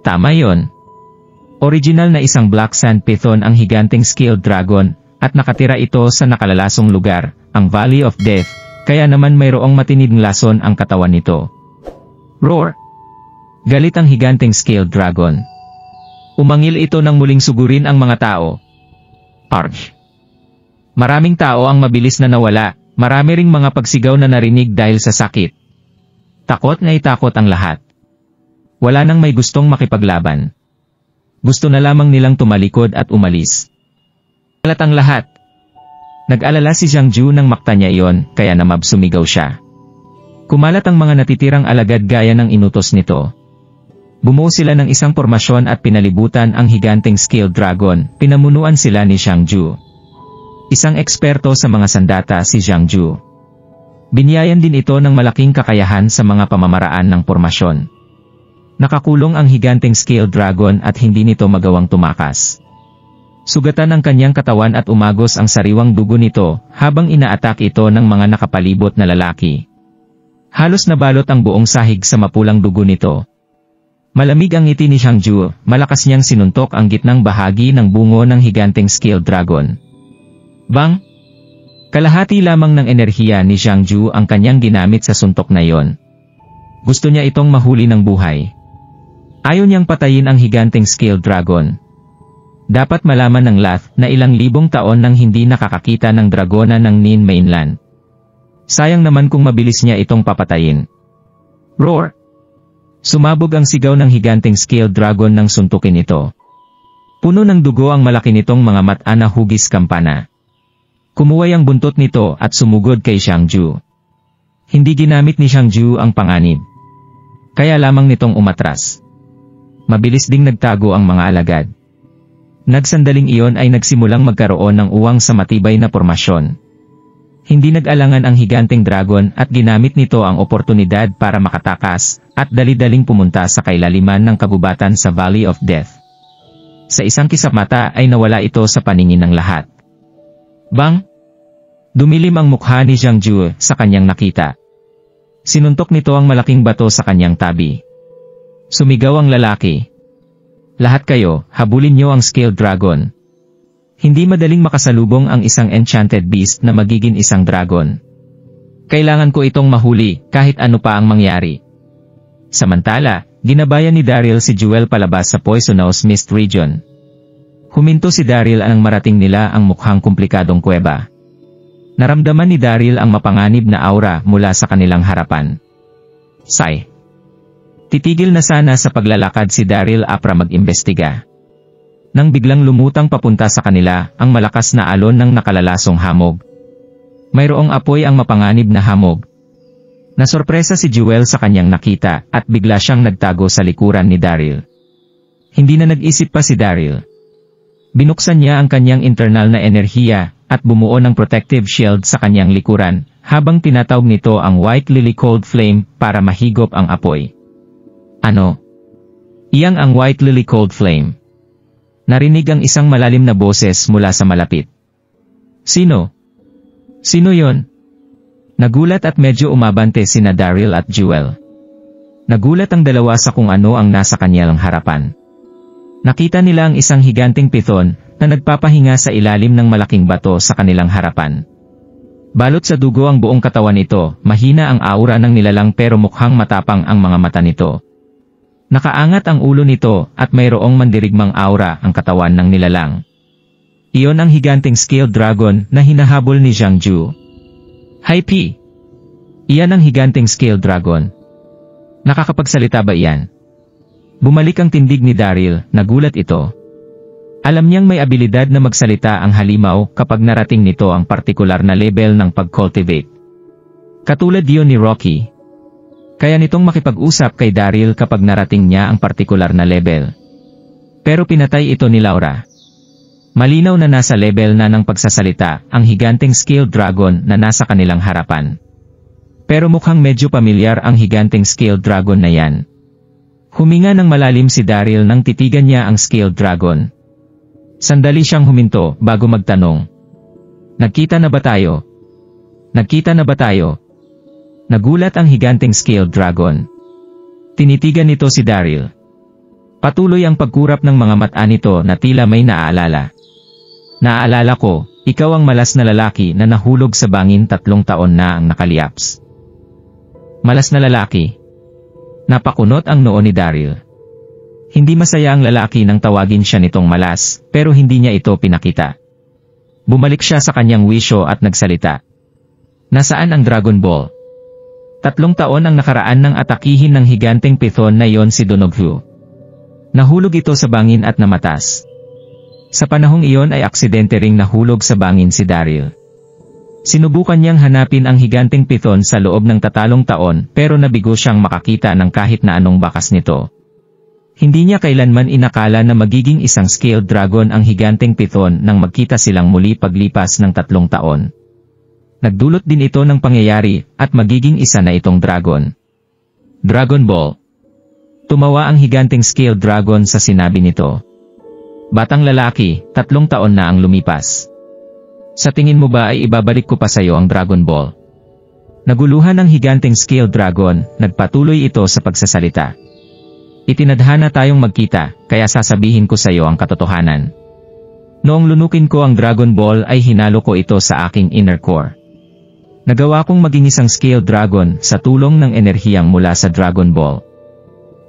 Tama yon. Original na isang Black Sand Python ang higanteng scaled dragon, at nakatira ito sa nakalalasong lugar, ang Valley of Death, kaya naman mayroong matiniding lason ang katawan nito. Roar! Galit ang higanteng scaled dragon. Umangil ito nang muling sugurin ang mga tao. Argh! Maraming tao ang mabilis na nawala, marami ring mga pagsigaw na narinig dahil sa sakit. Takot na itakot ang lahat. Wala nang may gustong makipaglaban. Gusto na lamang nilang tumalikod at umalis. Alat ang lahat. Nag-alala si Jiangju nang makta niya iyon, kaya namab sumigaw siya. Kumalat ang mga natitirang alagad gaya ng inutos nito. Bumuo sila ng isang pormasyon at pinalibutan ang higanteng scaled dragon, pinamunuan sila ni Jiangju. Isang eksperto sa mga sandata si Jiangju. Binyayan din ito ng malaking kakayahan sa mga pamamaraan ng pormasyon. Nakakulong ang higanteng scale dragon at hindi nito magawang tumakas. Sugatan ang kanyang katawan at umagos ang sariwang dugo nito habang inaatak ito ng mga nakapalibot na lalaki. Halos nabalot ang buong sahig sa mapulang dugo nito. Malamig ang ngiti ni Xiangju, malakas niyang sinuntok ang gitnang bahagi ng bungo ng higanteng scale dragon. Bang! Kalahati lamang ng enerhiya ni Xiangju ang kanyang ginamit sa suntok na iyon. Gusto niya itong mahuli ng buhay. Ayaw niyang patayin ang higanteng scale dragon. Dapat malaman ng Lath na ilang libong taon nang hindi nakakakita ng dragona ng Nin Mainland. Sayang naman kung mabilis niya itong papatayin. Roar! Sumabog ang sigaw ng higanteng scale dragon nang suntukin ito. Puno ng dugo ang malaki nitong mga mata na hugis kampana. Kumuway ang buntot nito at sumugod kay Xiangju. Hindi ginamit ni Xiangju ang panganib. Kaya lamang nitong umatras. Mabilis ding nagtago ang mga alagad. Nagsandaling iyon ay nagsimulang magkaroon ng uwang sa matibay na pormasyon. Hindi nag-alangan ang higanteng dragon at ginamit nito ang oportunidad para makatakas at dali-daling pumunta sa kailaliman ng kagubatan sa Valley of Death. Sa isang kisap mata ay nawala ito sa paningin ng lahat. Bang! Dumilim ang mukha ni Xiangju sa kanyang nakita. Sinuntok nito ang malaking bato sa kanyang tabi. Sumigaw ang lalaki. Lahat kayo, habulin niyo ang scale dragon. Hindi madaling makasalubong ang isang enchanted beast na magiging isang dragon. Kailangan ko itong mahuli kahit ano pa ang mangyari. Samantala, ginabayan ni Daryl si Jewel palabas sa Poisonous Mist Region. Huminto si Daryl nang marating nila ang mukhang komplikadong kuweba. Naramdaman ni Daryl ang mapanganib na aura mula sa kanilang harapan. Sigh. Titigil na sana sa paglalakad si Daryl para mag-imbestiga. Nang biglang lumutang papunta sa kanila ang malakas na alon ng nakalalasong hamog. Mayroong apoy ang mapanganib na hamog. Nasorpresa si Jewel sa kanyang nakita at bigla siyang nagtago sa likuran ni Daryl. Hindi na nag-isip pa si Daryl. Binuksan niya ang kanyang internal na enerhiya at bumuo ng protective shield sa kanyang likuran habang tinatawag nito ang White Lily Cold Flame para mahigop ang apoy. Ano? Iyang ang White Lily Cold Flame. Narinig ang isang malalim na boses mula sa malapit. Sino? Sino yon? Nagulat at medyo umabante sina Daryl at Jewel. Nagulat ang dalawa sa kung ano ang nasa kanilang harapan. Nakita nila ang isang higanteng python na nagpapahinga sa ilalim ng malaking bato sa kanilang harapan. Balot sa dugo ang buong katawan nito, mahina ang aura ng nilalang pero mukhang matapang ang mga mata nito. Nakaangat ang ulo nito at mayroong mandirigmang aura ang katawan ng nilalang. Iyon ang higanteng scale dragon na hinahabol ni Xiangju. Hi P! Iyan ang higanteng scale dragon. Nakakapagsalita ba iyan? Bumalik ang tindig ni Daryl, nagulat ito. Alam niyang may abilidad na magsalita ang halimaw kapag narating nito ang partikular na level ng pag-cultivate. Katulad diyon ni Rocky. Kaya nitong makipag-usap kay Daryl kapag narating niya ang partikular na level. Pero pinatay ito ni Laura. Malinaw na nasa level na ng pagsasalita ang higanteng scale dragon na nasa kanilang harapan. Pero mukhang medyo pamilyar ang higanteng scale dragon na yan. Huminga ng malalim si Daryl nang titigan niya ang scale dragon. Sandali siyang huminto bago magtanong. Nagkita na ba tayo? Nagkita na ba tayo? Nagulat ang higanteng scale dragon. Tinitigan nito si Daryl. Patuloy ang pagkurap ng mga mata nito na tila may naaalala. Naaalala ko, ikaw ang malas na lalaki na nahulog sa bangin 3 taon na ang nakaliaps. Malas na lalaki. Napakunot ang noo ni Daryl. Hindi masaya ang lalaki nang tawagin siya nitong malas, pero hindi niya ito pinakita. Bumalik siya sa kanyang wisyo at nagsalita. Nasaan ang Dragon Ball? 3 taon ang nakaraan nang atakihin ng higanteng python na yon si Donoghu. Nahulog ito sa bangin at namatas. Sa panahong iyon ay aksidente ring nahulog sa bangin si Daryl. Sinubukan niyang hanapin ang higanteng python sa loob ng 3 taon pero nabigo siyang makakita ng kahit na anong bakas nito. Hindi niya kailanman inakala na magiging isang scale dragon ang higanteng python nang magkita silang muli paglipas ng 3 taon. Nagdulot din ito ng pangyayari at magiging isa na itong dragon. Dragon Ball. Tumawa ang higanteng scale dragon sa sinabi nito. Batang lalaki, 3 taon na ang lumipas. Sa tingin mo ba ay ibabalik ko pa sa iyo ang Dragon Ball? Naguluhan ang higanteng scale dragon, nagpatuloy ito sa pagsasalita. Itinadhana tayong magkita, kaya sasabihin ko sa iyo ang katotohanan. Noong lunukin ko ang Dragon Ball ay hinalo ko ito sa aking inner core. Nagawa kong maging isang scale dragon sa tulong ng enerhiyang mula sa Dragon Ball.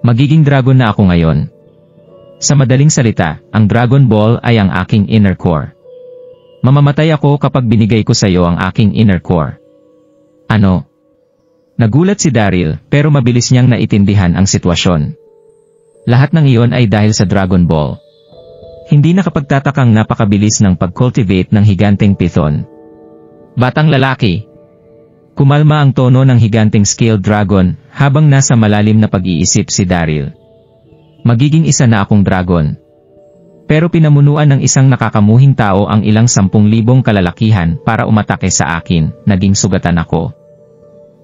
Magiging dragon na ako ngayon. Sa madaling salita, ang Dragon Ball ay ang aking inner core. Mamamatay ako kapag binigay ko sa iyo ang aking inner core. Ano? Nagulat si Daryl, pero mabilis niyang naitindihan ang sitwasyon. Lahat ng iyon ay dahil sa Dragon Ball. Hindi nakapagtatakang napakabilis ng pag-cultivate ng higanteng python. Batang lalaki. Kumalma ang tono ng higanteng scale dragon habang nasa malalim na pag-iisip si Daryl. Magiging isa na akong dragon. Pero pinamunuan ng isang nakakamuhing tao ang ilang 10,000 kalalakihan para umatake sa akin, naging sugatan ako.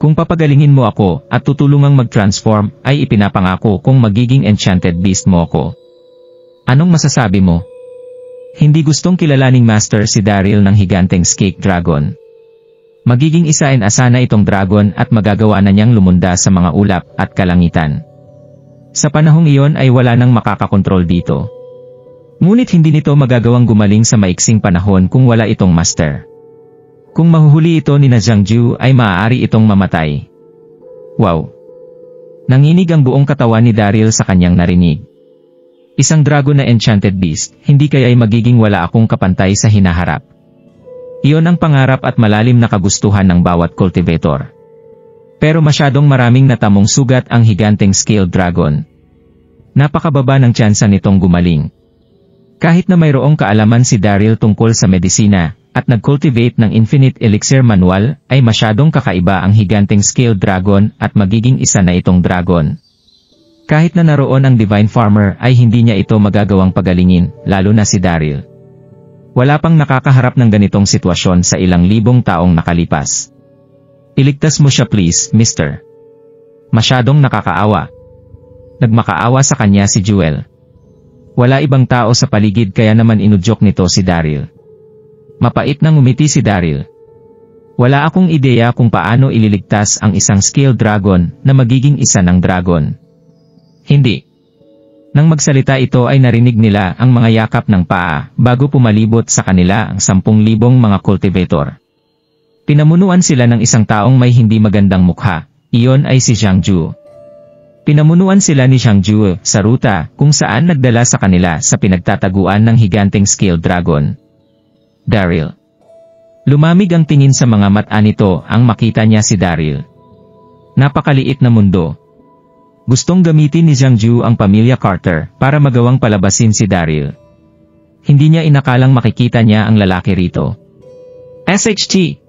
Kung papagalingin mo ako at tutulungang mag-transform, ay ipinapangako kung magiging enchanted beast mo ako. Anong masasabi mo? Hindi gustong kilalaning master si Daryl ng higanteng skate dragon. Magiging isa and asa na itong dragon at magagawa na niyang lumunda sa mga ulap at kalangitan. Sa panahong iyon ay wala nang makakakontrol dito. Ngunit hindi nito magagawang gumaling sa maiksing panahon kung wala itong master. Kung mahuhuli ito ni Jiangju ay maaari itong mamatay. Wow! Nanginig ang buong katawan ni Daryl sa kanyang narinig. Isang dragon na enchanted beast, hindi kaya ay magiging wala akong kapantay sa hinaharap. Iyon ang pangarap at malalim na kagustuhan ng bawat cultivator. Pero masyadong maraming natamong sugat ang higanteng scale dragon. Napakababa ng tsansa nitong gumaling. Kahit na mayroong kaalaman si Daryl tungkol sa medisina, at nag-cultivate ng infinite elixir manual, ay masyadong kakaiba ang higanteng scale dragon at magiging isa na itong dragon. Kahit na naroon ang Divine Farmer ay hindi niya ito magagawang pagalingin, lalo na si Daryl. Wala pang nakakaharap ng ganitong sitwasyon sa ilang libong taong nakalipas. Iligtas mo siya please, mister. Masyadong nakakaawa. Nagmakaawa sa kanya si Jewel. Wala ibang tao sa paligid kaya naman inudyok nito si Daryl. Mapait nang ngumiti si Daryl. Wala akong ideya kung paano ililigtas ang isang scale dragon na magiging isa ng dragon. Hindi. Nang magsalita ito ay narinig nila ang mga yakap ng paa bago pumalibot sa kanila ang 10,000 mga cultivator. Pinamunuan sila ng isang taong may hindi magandang mukha, iyon ay si Jiangju. Pinamunuan sila ni Jiangju sa ruta kung saan nagdala sa kanila sa pinagtataguan ng higanteng scale dragon. Daryl. Lumamig ang tingin sa mga mata nito ang makita niya si Daryl. Napakaliit na mundo. Gustong gamitin ni Jiangju ang pamilya Carter para magawang palabasin si Daryl. Hindi niya inakalang makikita niya ang lalaki rito. SHT!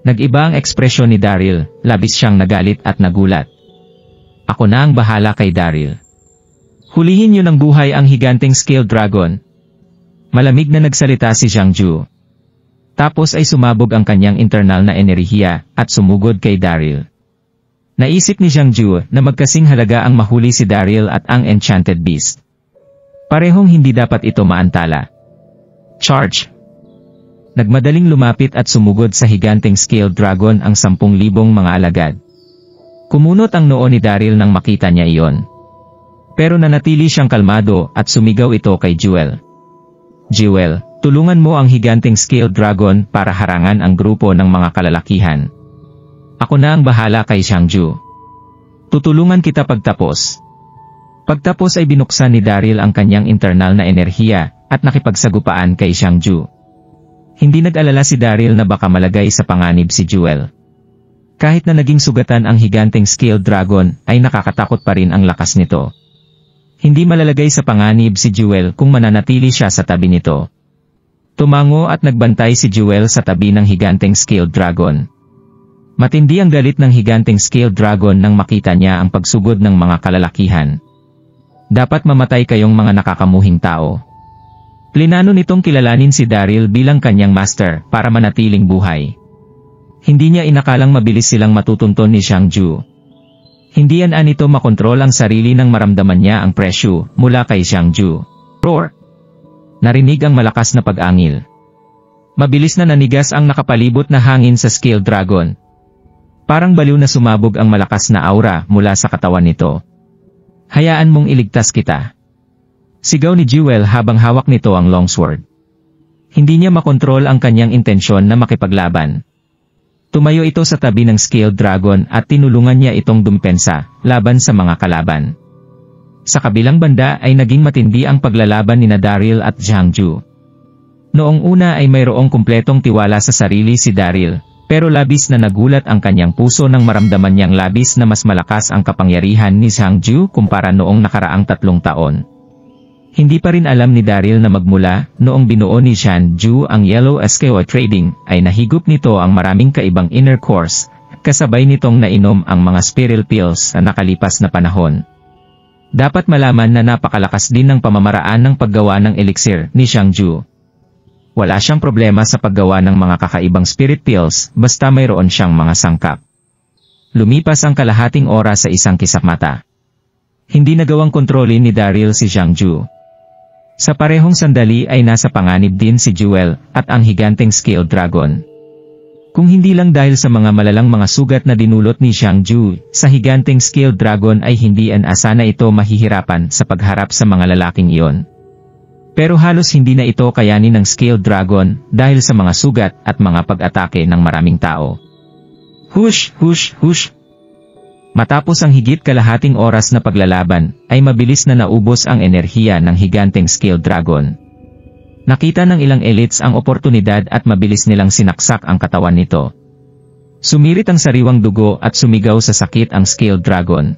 Nag-iba ang ekspresyon ni Daryl, labis siyang nagalit at nagulat. Ako na ang bahala kay Daryl. Hulihin niyo ng buhay ang higanteng scale dragon. Malamig na nagsalita si Jiangju. Tapos ay sumabog ang kanyang internal na enerhiya at sumugod kay Daryl. Naisip ni Jiangju na magkasing halaga ang mahuli si Daryl at ang enchanted beast. Parehong hindi dapat ito maantala. Charge! Nagmadaling lumapit at sumugod sa higanteng scale dragon ang 10,000 mga alagad. Kumunot ang noo ni Daryl nang makita niya iyon. Pero nanatili siyang kalmado at sumigaw ito kay Jewel. Jewel, tulungan mo ang higanteng scale dragon para harangan ang grupo ng mga kalalakihan. Ako na ang bahala kay Jiangju. Tutulungan kita pagtapos. Pagtapos ay binuksan ni Daryl ang kanyang internal na enerhiya at nakipagsagupaan kay Jiangju. Hindi nag-alala si Daryl na baka malagay sa panganib si Jewel. Kahit na naging sugatan ang higanteng scale dragon, ay nakakatakot pa rin ang lakas nito. Hindi malalagay sa panganib si Jewel kung mananatili siya sa tabi nito. Tumango at nagbantay si Jewel sa tabi ng higanteng scale dragon. Matindi ang galit ng higanteng scale dragon nang makita niya ang pagsugod ng mga kalalakihan. Dapat mamatay kayong mga nakakamuhing tao. Plinano nitong kilalanin si Daryl bilang kanyang master para manatiling buhay. Hindi niya inakalang mabilis silang matutunton ni Jiangju. Hindi nito makontrol ang sarili nang maramdaman niya ang presyo mula kay Xiangju. Roar! Narinig ang malakas na pag-angil. Mabilis na nanigas ang nakapalibot na hangin sa Scale Dragon. Parang baliw na sumabog ang malakas na aura mula sa katawan nito. Hayaan mong iligtas kita. Sigaw ni Jewel habang hawak nito ang longsword. Hindi niya makontrol ang kanyang intensyon na makipaglaban. Tumayo ito sa tabi ng Scale Dragon at tinulungan niya itong dumpensa laban sa mga kalaban. Sa kabilang banda ay naging matindi ang paglalaban ni Daryl at Xiangju. Noong una ay mayroong kumpletong tiwala sa sarili si Daryl, pero labis na nagulat ang kanyang puso nang maramdaman niyang labis na mas malakas ang kapangyarihan ni Xiangju kumpara noong nakaraang 3 taon. Hindi pa rin alam ni Daryl na magmula noong binuo ni Xiangju ang Yellow SKO Trading ay nahigop nito ang maraming kaibang inner cores, kasabay nitong nainom ang mga spiral pills sa nakalipas na panahon. Dapat malaman na napakalakas din ng pamamaraan ng paggawa ng elixir ni Xiangju. Wala siyang problema sa paggawa ng mga kakaibang spirit pills basta mayroon siyang mga sangkap. Lumipas ang kalahating oras sa isang kisapmata. Hindi nagawang kontrolin ni Daryl si Xiangju. Sa parehong sandali ay nasa panganib din si Jewel at ang higanteng Scale Dragon. Kung hindi lang dahil sa mga malalang mga sugat na dinulot ni Xiangju sa higanteng Scale Dragon ay hindi sana ito mahihirapan sa pagharap sa mga lalaking iyon. Pero halos hindi na ito kayanin ng Scale Dragon dahil sa mga sugat at mga pag-atake ng maraming tao. Hush, hush, hush! Matapos ang higit kalahating oras na paglalaban, ay mabilis na naubos ang enerhiya ng higanteng Scale Dragon. Nakita ng ilang elites ang oportunidad at mabilis nilang sinaksak ang katawan nito. Sumirit ang sariwang dugo at sumigaw sa sakit ang Scale Dragon.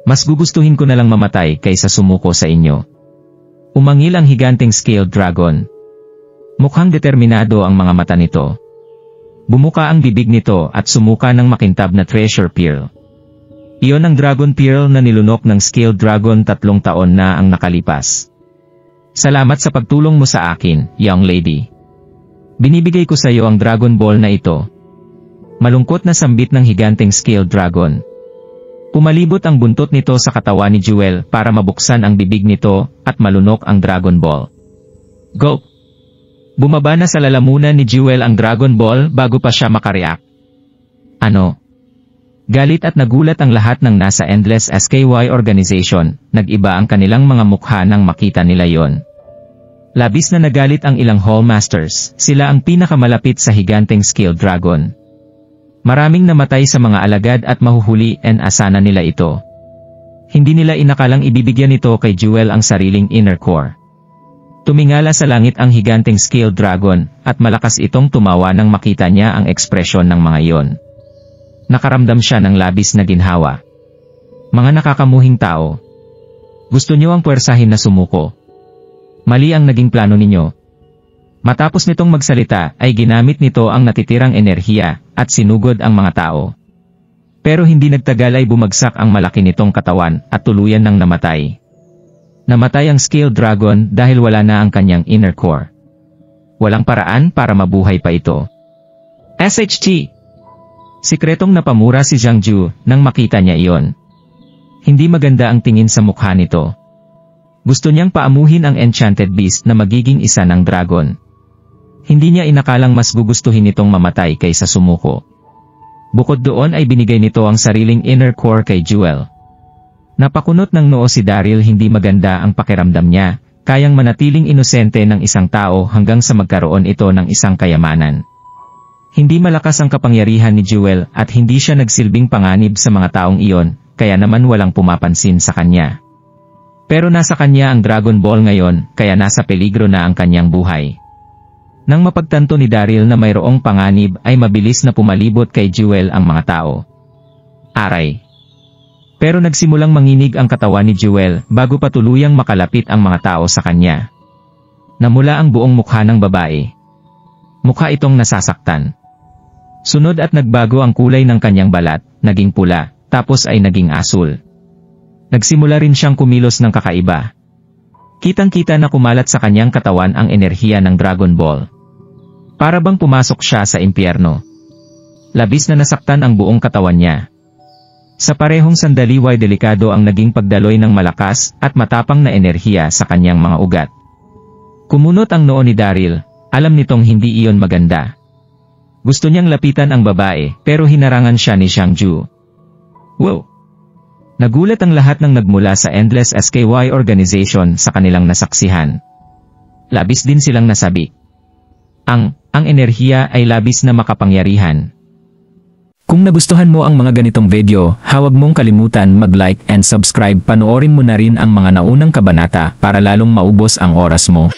Mas gugustuhin ko na lang mamatay kaysa sumuko sa inyo. Umangil ang higanteng Scale Dragon. Mukhang determinado ang mga mata nito. Bumuka ang bibig nito at sumuka ng makintab na treasure pearl. Iyon ang Dragon Pearl na nilunok ng Scale Dragon 3 taon na ang nakalipas. Salamat sa pagtulong mo sa akin, young lady. Binibigay ko sa iyo ang Dragon Ball na ito. Malungkot na sambit ng higanteng Scale Dragon. Pumalibot ang buntot nito sa katawan ni Jewel para mabuksan ang bibig nito at malunok ang Dragon Ball. Go! Bumaba na sa lalamunan ni Jewel ang Dragon Ball bago pa siya makareact. Ano? Galit at nagulat ang lahat ng nasa Endless SKY Organization, nag-iba ang kanilang mga mukha nang makita nila yon. Labis na nagalit ang ilang Hall Masters, sila ang pinakamalapit sa higanteng Scale Dragon. Maraming namatay sa mga alagad at mahuhuli asana nila ito. Hindi nila inakalang ibibigyan nito kay Jewel ang sariling inner core. Tumingala sa langit ang higanteng Scale Dragon, at malakas itong tumawa nang makita niya ang ekspresyon ng mga iyon. Nakaramdam siya ng labis na ginhawa. Mga nakakamuhing tao. Gusto niyo ang puwersahin na sumuko. Mali ang naging plano ninyo. Matapos nitong magsalita ay ginamit nito ang natitirang enerhiya at sinugod ang mga tao. Pero hindi nagtagal ay bumagsak ang malaki nitong katawan at tuluyan ng namatay. Namatay ang Scale Dragon dahil wala na ang kanyang inner core. Walang paraan para mabuhay pa ito. SHT! Sikretong napamura si Xiangju nang makita niya iyon. Hindi maganda ang tingin sa mukha nito. Gusto niyang paamuhin ang Enchanted Beast na magiging isa ng dragon. Hindi niya inakalang mas gugustuhin nitong mamatay kaysa sumuko. Bukod doon ay binigay nito ang sariling inner core kay Jewel. Napakunot ng noo si Daryl, hindi maganda ang pakiramdam niya, kayang manatiling inosente ng isang tao hanggang sa magkaroon ito ng isang kayamanan. Hindi malakas ang kapangyarihan ni Jewel at hindi siya nagsilbing panganib sa mga taong iyon, kaya naman walang pumapansin sa kanya. Pero nasa kanya ang Dragon Ball ngayon, kaya nasa peligro na ang kanyang buhay. Nang mapagtanto ni Daryl na mayroong panganib ay mabilis na pumalibot kay Jewel ang mga tao. Aray! Pero nagsimulang manginig ang katawan ni Jewel bago pa tuluyang makalapit ang mga tao sa kanya. Namula ang buong mukha ng babae. Mukha itong nasasaktan. Sunod at nagbago ang kulay ng kanyang balat, naging pula, tapos ay naging asul. Nagsimula rin siyang kumilos ng kakaiba. Kitang-kita na kumalat sa kanyang katawan ang enerhiya ng Dragon Ball. Para bang pumasok siya sa impyerno. Labis na nasaktan ang buong katawan niya. Sa parehong sandali delikado ang naging pagdaloy ng malakas at matapang na enerhiya sa kanyang mga ugat. Kumunot ang noo ni Daryl, alam nitong hindi iyon maganda. Gusto niyang lapitan ang babae pero hinarangan siya ni Xiangju. Wow! Nagulat ang lahat ng nagmula sa Endless SKY organization sa kanilang nasaksihan. Labis din silang nasabi. Ang enerhiya ay labis na makapangyarihan. Kung nagustuhan mo ang mga ganitong video, huwag mong kalimutan mag-like and subscribe. Panoorin mo na rin ang mga naunang kabanata para lalong maubos ang oras mo.